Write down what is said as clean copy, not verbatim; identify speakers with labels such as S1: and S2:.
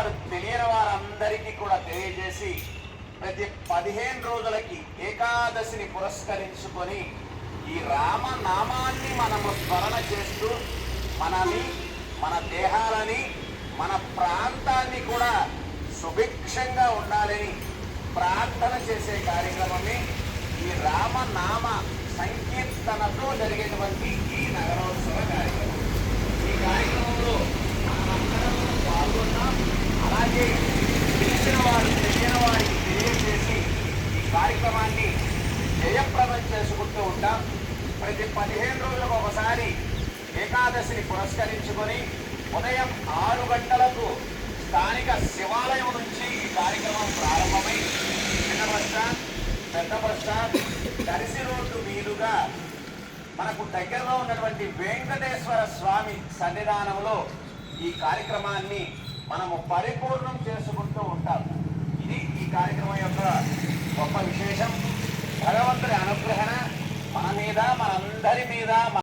S1: వారు తెలియని వారందరికీ కూడా తెలియజేసి ప్రతి 15 రోజులకి ఏకాదశిని పురస్కరించుకొని ఈ రామనామాన్ని మనము స్మరణ చేస్తూ మనని, మన దేహాలని, మన ప్రాంతాన్ని కూడా సుభిక్షంగా ఉండాలని ప్రార్థన చేసే కార్యక్రమమే ఈ రామనామ సంకీర్తనతో జరిగేటువంటి ఈ నగరోత్సవ కార్యక్రమం. ఈ కార్యక్రమంలో మనమందరం పాల్గొన్నాం. అలాగే తెలిసిన వారు తెలియని వారికి తెలియజేసి ఈ కార్యక్రమాన్ని జయప్రదం చేసుకుంటూ ఉంటాం. ప్రతి 15 రోజులకు ఒకసారి ఏకాదశిని పురస్కరించుకొని ఉదయం 6 గంటలకు స్థానిక శివాలయం నుంచి ఈ కార్యక్రమం ప్రారంభమై చిన్న బస్టాండ్, పెద్ద బస్టాండ్, దర్శి రోడ్డు మీదుగా మనకు దగ్గరలో ఉన్నటువంటి వెంకటేశ్వర స్వామి సన్నిధానంలో ఈ కార్యక్రమాన్ని మనము పరిపూర్ణం చేసుకుంటూ ఉంటాం. ఇది ఈ కార్యక్రమం యొక్క గొప్ప విశేషం. భగవంతుడి అనుగ్రహణ మన మీద, మనందరి మీద